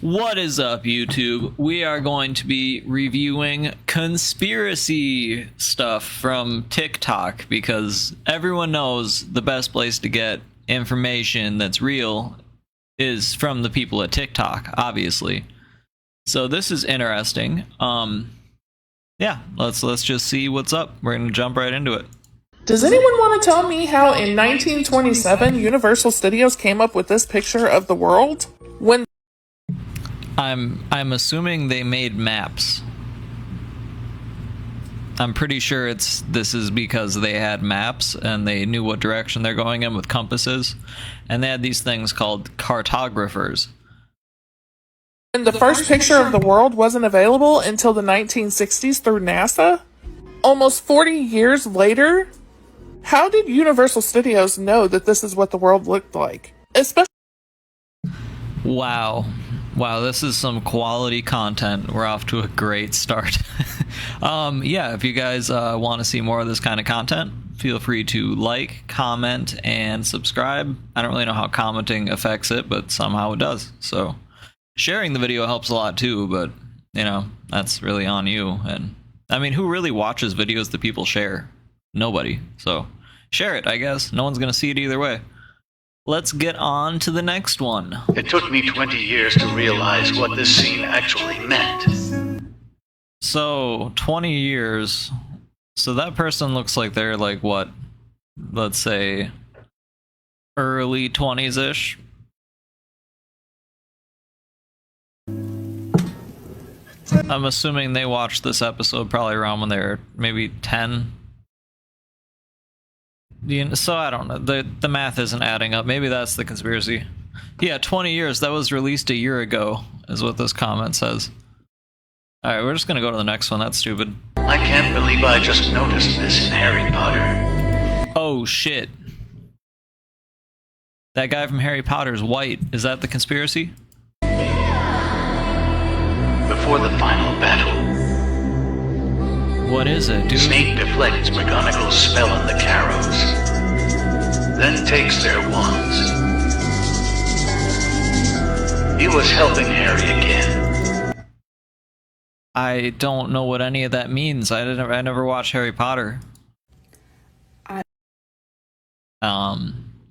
What is up, YouTube? We are going to be reviewing conspiracy stuff from TikTok because everyone knows the best place to get information that's real is from the people at TikTok, obviously. So this is interesting. Yeah, let's just see what's up. We're gonna jump right into it. Does anyone want to tell me how in 1927 Universal Studios came up with this picture of the world? When I'm assuming they made maps. I'm pretty sure this is because they had maps and they knew what direction they're going in with compasses, and they had these things called cartographers. when the first picture of the world wasn't available until the 1960s through NASA? Almost 40 years later? How did Universal Studios know that this is what the world looked like? Especially Wow, this is some quality content. We're off to a great start. Yeah, if you guys want to see more of this kind of content, feel free to like, comment, and subscribe. I don't really know how commenting affects it, but somehow it does. So sharing the video helps a lot too, but you know, that's really on you. And I mean, who really watches videos that people share? Nobody. So share it, I guess. No one's gonna see it either way. Let's get on to the next one. It took me 20 years to realize what this scene actually meant. So 20 years. So that person looks like they're like, what, let's say early 20s-ish. I'm assuming they watched this episode probably around when they're maybe 10. So I don't know, the math isn't adding up. Maybe that's the conspiracy. Yeah, 20 years. That was released a year ago is what this comment says. Alright, we're just gonna go to the next one. That's stupid. I can't believe I just noticed this in Harry Potter. Oh shit, that guy from Harry Potter's white. Is that the conspiracy? Before the final battle, What is it, dude? Snape deflects McGonagall's spell on the Carrows, then takes their wands. He was helping Harry again. I don't know what any of that means. I never watched Harry Potter.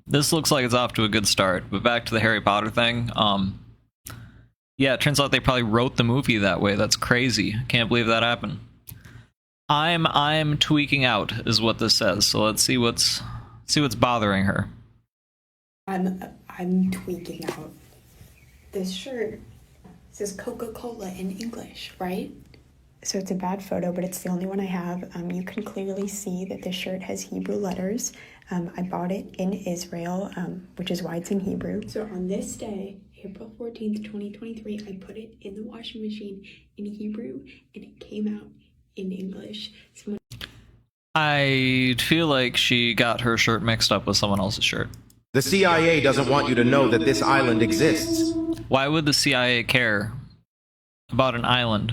This looks like it's off to a good start, but back to the Harry Potter thing. Yeah, it turns out they probably wrote the movie that way. That's crazy. Can't believe that happened. I'm tweaking out is what this says. So let's see what's bothering her. I'm tweaking out. This shirt says Coca-Cola in English, right? So it's a bad photo, but it's the only one I have. You can clearly see that this shirt has Hebrew letters. I bought it in Israel, which is why it's in Hebrew. So on this day, April 14th, 2023, I put it in the washing machine in Hebrew, and it came out in English. I feel like she got her shirt mixed up with someone else's shirt. The CIA doesn't want you to know that this island exists. Why would the CIA care about an island?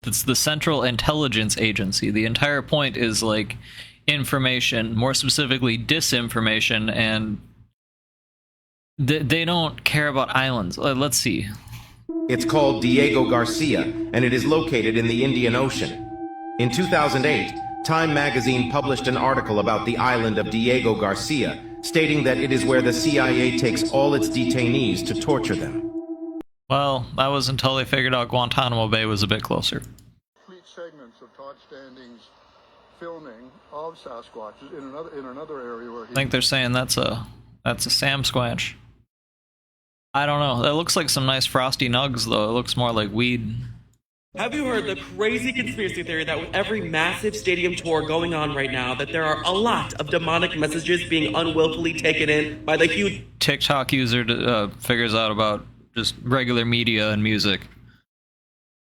It's the Central Intelligence Agency. The entire point is like information, more specifically disinformation, and they don't care about islands. Let's see. It's called Diego Garcia, and it is located in the Indian Ocean. In 2008, Time magazine published an article about the island of Diego Garcia, stating that it is where the CIA takes all its detainees to torture them. Well, that was until they figured out Guantanamo Bay was a bit closer. Complete segments of Todd Standing's filming of Sasquatch in another area where he... I think they're saying that's a Sam Squanch. I don't know. That looks like some nice frosty nugs, though. It looks more like weed. Have you heard the crazy conspiracy theory that with every massive stadium tour going on right now, that there are a lot of demonic messages being unwillfully taken in by the huge TikTok user figures out about just regular media and music.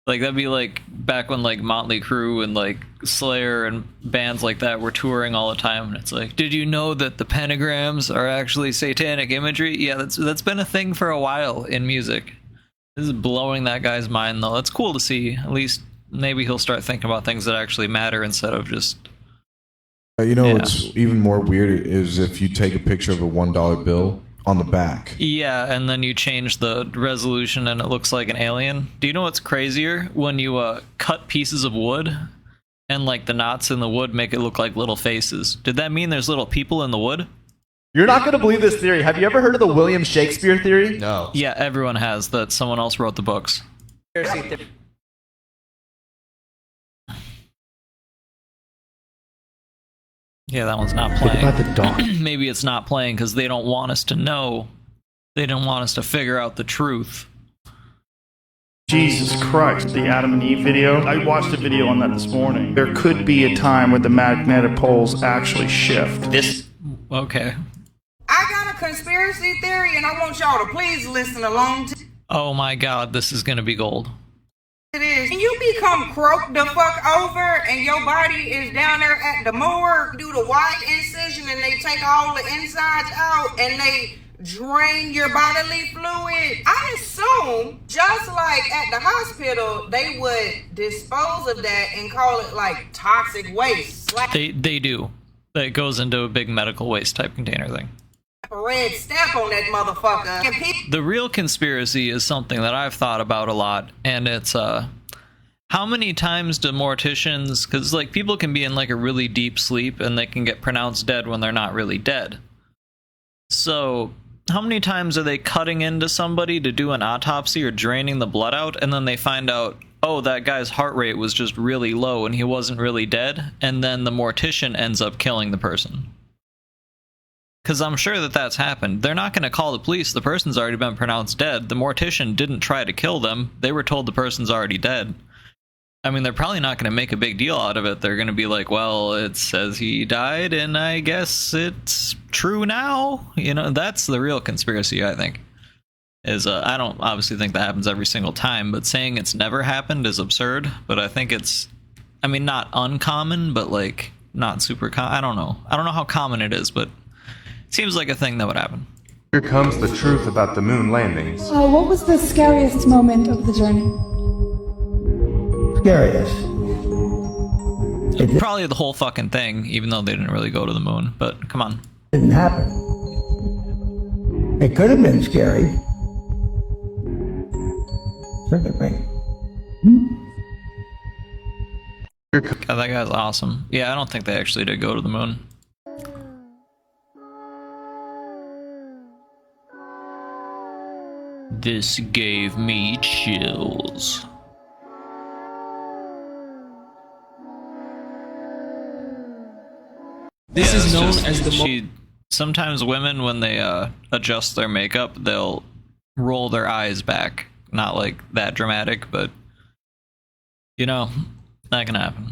Like, that'd be like back when like Motley Crue and like Slayer and bands like that were touring all the time, and it's like, did you know that the pentagrams are actually satanic imagery? Yeah, that's been a thing for a while in music. This is blowing that guy's mind, though. It's cool to see. At least maybe he'll start thinking about things that actually matter instead of just... You know, what's even more weird is if you take a picture of a $1 bill on the back. Yeah, and then you change the resolution and it looks like an alien. Do you know what's crazier? When you cut pieces of wood and like the knots in the wood make it look like little faces. Did that mean there's little people in the wood? You're not going to believe this theory. Have you ever heard of the William Shakespeare theory? No. Yeah, everyone has. That someone else wrote the books. Yeah, that one's not playing. What about the dog? Maybe it's not playing because they don't want us to know. They don't want us to figure out the truth. Jesus Christ, the Adam and Eve video. I watched a video on that this morning. There could be a time where the magnetic poles actually shift. Okay. I got a conspiracy theory and I want y'all to please listen along to Oh my god, this is gonna be gold. this. When you become croaked the fuck over and your body is down there at the morgue, do the wide incision and they take all the insides out and they drain your bodily fluid. I assume, just like at the hospital, they would dispose of that and call it like toxic waste. Like They do. It goes into a big medical waste type container thing. a red stamp on that motherfucker. And people The real conspiracy is something that I've thought about a lot, and it's how many times do morticians, because like people can be in like a really deep sleep and they can get pronounced dead when they're not really dead. So how many times are they cutting into somebody to do an autopsy or draining the blood out, and then they find out, oh, that guy's heart rate was just really low and he wasn't really dead, and then the mortician ends up killing the person? Because I'm sure that that's happened. They're not going to call the police. The person's already been pronounced dead. The mortician didn't try to kill them. They were told the person's already dead. I mean, they're probably not going to make a big deal out of it. They're going to be like, well, it says he died, and I guess it's true now. You know, that's the real conspiracy, I think. I don't obviously think that happens every single time, but saying it's never happened is absurd. But I think it's, I mean, not uncommon, but like not super common. I don't know how common it is, but it seems like a thing that would happen. Here comes the truth about the moon landings. What was the scariest moment of the journey? Scariest? Probably the whole fucking thing, even though they didn't really go to the moon. But come on. Didn't happen. It could have been scary. Certainly. God, that guy's awesome. Yeah, I don't think they actually did go to the moon. This gave me chills. This is known as the sometimes women, when they adjust their makeup, they'll roll their eyes back. Not like that dramatic, but you know, that can happen.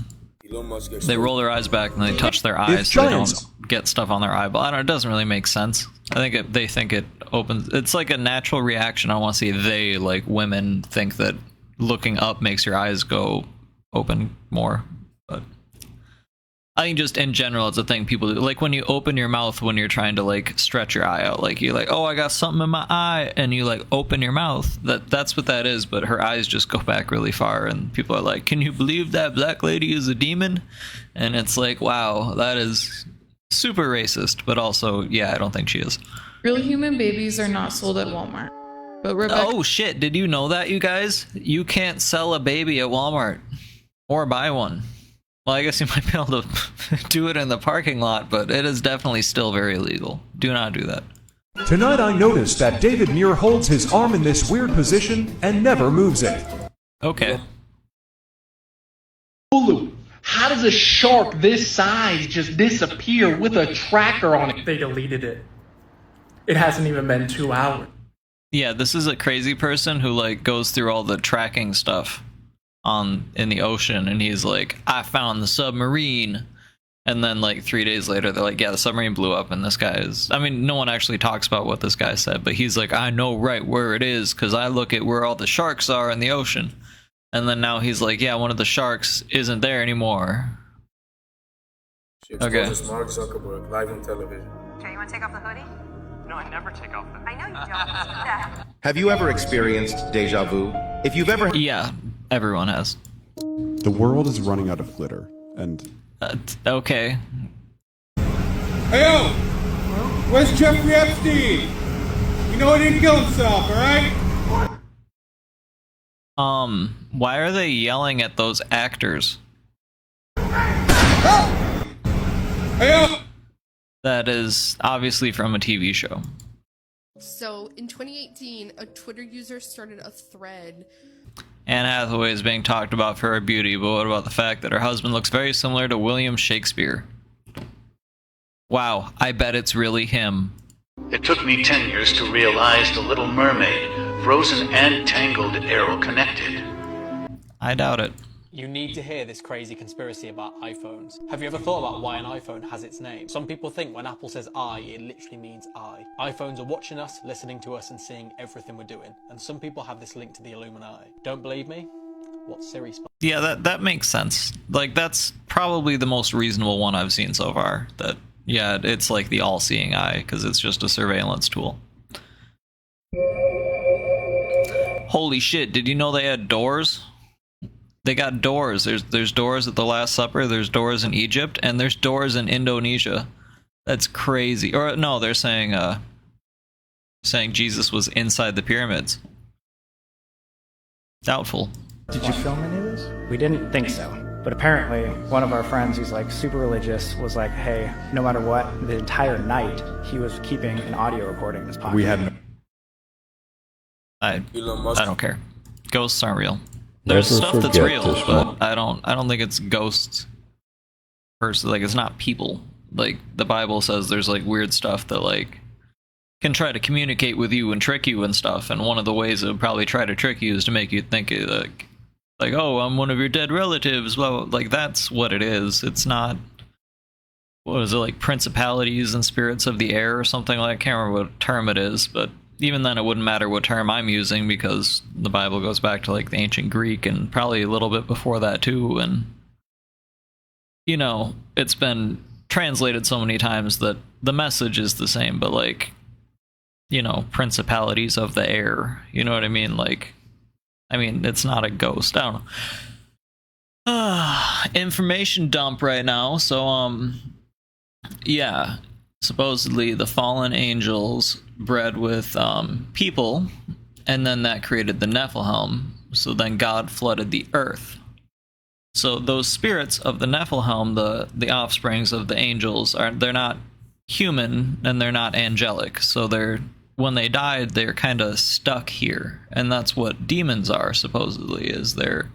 They roll their eyes back and they touch their eyes so they don't get stuff on their eyeball. I don't know, it doesn't really make sense. I think they think it opens. It's like a natural reaction. I want to see they, like women, think that looking up makes your eyes go open more. But I think just in general, it's a thing people do. Like when you open your mouth when you're trying to like stretch your eye out, like you're like, oh, I got something in my eye, and you like open your mouth. That's what that is. But her eyes just go back really far, and people are like, can you believe that black lady is a demon? And it's like, wow, that is super racist. But also, yeah, I don't think she is. Real human babies are not sold at Walmart. But Rebecca, oh shit! Did you know that, you guys? You can't sell a baby at Walmart or buy one. Well, I guess you might be able to do it in the parking lot, but it is definitely still very illegal. Do not do that. Tonight I noticed that David Muir holds his arm in this weird position and never moves it. Okay. Hulu. How does a shark this size just disappear with a tracker on it? They deleted it. It hasn't even been 2 hours. Yeah, this is a crazy person who like goes through all the tracking stuff in the ocean, and he's like, I found the submarine, and then like 3 days later they're like, yeah, the submarine blew up, and this guy is, I mean, no one actually talks about what this guy said, but he's like, I know right where it is because I look at where all the sharks are in the ocean. And then now he's like, yeah, one of the sharks isn't there anymore. Okay. Mark Zuckerberg live on television. Okay, you want to take off the hoodie? No, I never take off the hoodie. I know you don't. Do that. Have you ever experienced deja vu? If you've ever... Yeah, everyone has. The world is running out of glitter, and... okay. Hey, yo! Where's Jeffrey Epstein? You know he didn't kill himself, alright? Why are they yelling at those actors? That is obviously from a TV show. So, in 2018, a Twitter user started a thread. Anne Hathaway is being talked about for her beauty, but what about the fact that her husband looks very similar to William Shakespeare? Wow, I bet it's really him. It took me 10 years to realize The Little Mermaid, Frozen and Tangled, arrow connected. I doubt it. You need to hear this crazy conspiracy about iPhones. Have you ever thought about why an iPhone has its name? Some people think when Apple says I, it literally means I. iPhones are watching us, listening to us, and seeing everything we're doing. And some people have this link to the Illuminati. Don't believe me? What's Siri? Yeah, that makes sense. Like, that's probably the most reasonable one I've seen so far. That, yeah, it's like the all-seeing eye, because it's just a surveillance tool. Holy shit, did you know they had doors? They got doors. There's doors at the Last Supper, there's doors in Egypt, and there's doors in Indonesia. That's crazy. Or no, they're saying Jesus was inside the pyramids. Doubtful. Did you film any of this? We didn't think so. But apparently, one of our friends who's like super religious was like, hey, no matter what, the entire night, he was keeping an audio recording in his pocket. We had no... I don't care. Ghosts aren't real. There's stuff that's real, but I don't think it's ghosts. Like, it's not people. Like, the Bible says there's like weird stuff that like can try to communicate with you and trick you and stuff, and one of the ways it would probably try to trick you is to make you think like oh, I'm one of your dead relatives. Well, like, that's what it is. It's not, what is it, like principalities and spirits of the air or something like, I can't remember what term it is, but even then it wouldn't matter what term I'm using because the Bible goes back to like the ancient Greek and probably a little bit before that too, and you know, it's been translated so many times that the message is the same, but like, you know, principalities of the air, you know what I mean? Like, I mean, it's not a ghost. I don't know. Information dump right now. So, yeah, supposedly the fallen angels bred with people, and then that created the Nephilim. So then God flooded the earth. So those spirits of the Nephilim, the offsprings of the angels, they're not human and they're not angelic. So when they died, they're kind of stuck here, and that's what demons are, supposedly, is they're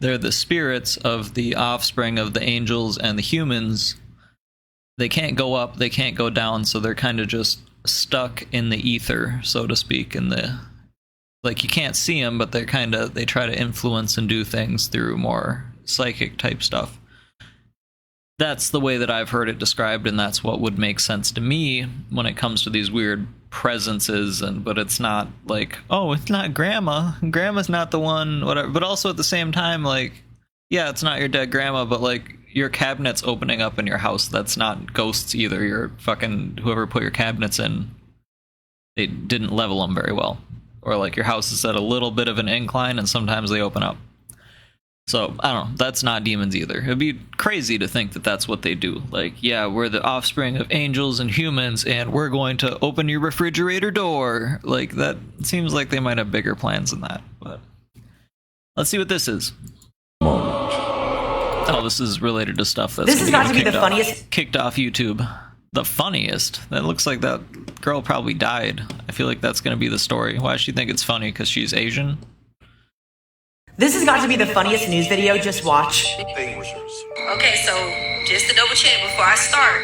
the spirits of the offspring of the angels and the humans. They can't go up, they can't go down, so they're kind of just stuck in the ether, so to speak, in the, like, you can't see them, but they try to influence and do things through more psychic type stuff. That's the way that I've heard it described, and that's what would make sense to me when it comes to these weird presences. But it's not like, oh, it's not grandma's not the one, whatever. But also at the same time, like, yeah, it's not your dead grandma, but like, your cabinets opening up in your house, that's not ghosts either. Your fucking, whoever put your cabinets in, they didn't level them very well. Or like, your house is at a little bit of an incline and sometimes they open up. So, I don't know, that's not demons either. It'd be crazy to think that that's what they do. Like, yeah, we're the offspring of angels and humans, and we're going to open your refrigerator door. Like, that seems like they might have bigger plans than that. But let's see what this is. Oh, this is related to stuff that's this has got to be the funniest. Kicked off YouTube. The funniest? That looks like that girl probably died. I feel like that's going to be the story. Why does she think it's funny? Because she's Asian? This has got to be the funniest news video. Just watch. Okay, so just to double check before I start,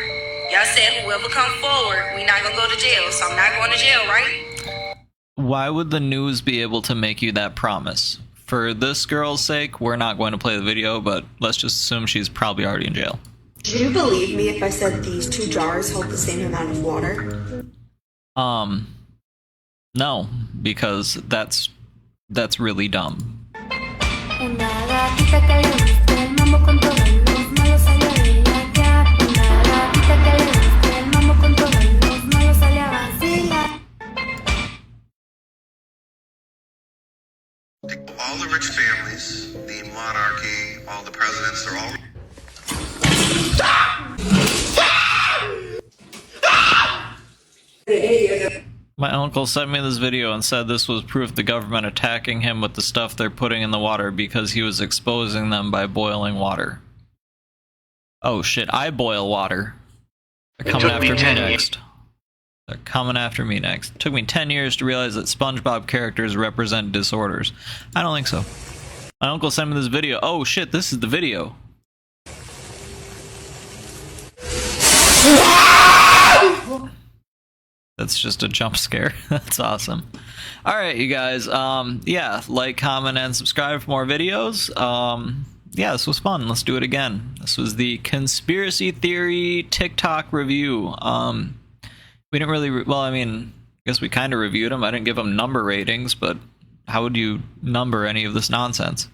y'all said whoever come forward, we not gonna go to jail, so I'm not going to jail, right? Why would the news be able to make you that promise? For this girl's sake, we're not going to play the video, but let's just assume she's probably already in jail. Would you believe me if I said these two jars hold the same amount of water? No, because that's really dumb. Una gatita que le gusta el mambo con todos los malos sale a bailar. Una gatita que le gusta el mambo con todos los malos sale a vacilar. All the rich families, the monarchy, all the presidents, they're all... My uncle sent me this video and said this was proof the government attacking him with the stuff they're putting in the water because he was exposing them by boiling water. Oh shit, I boil water. They're coming after me next. They're coming after me next. It took me 10 years to realize that SpongeBob characters represent disorders. I don't think so. My uncle sent me this video. Oh shit, this is the video. That's just a jump scare. That's awesome. Alright, you guys. Yeah, like, comment, and subscribe for more videos. Yeah, this was fun. Let's do it again. This was the Conspiracy Theory TikTok review. We didn't really... well, I mean, I guess we kind of reviewed them. I didn't give them number ratings, but how would you number any of this nonsense?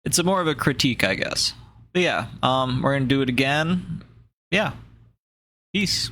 It's more of a critique, I guess. But yeah, we're going to do it again. Yeah. Peace.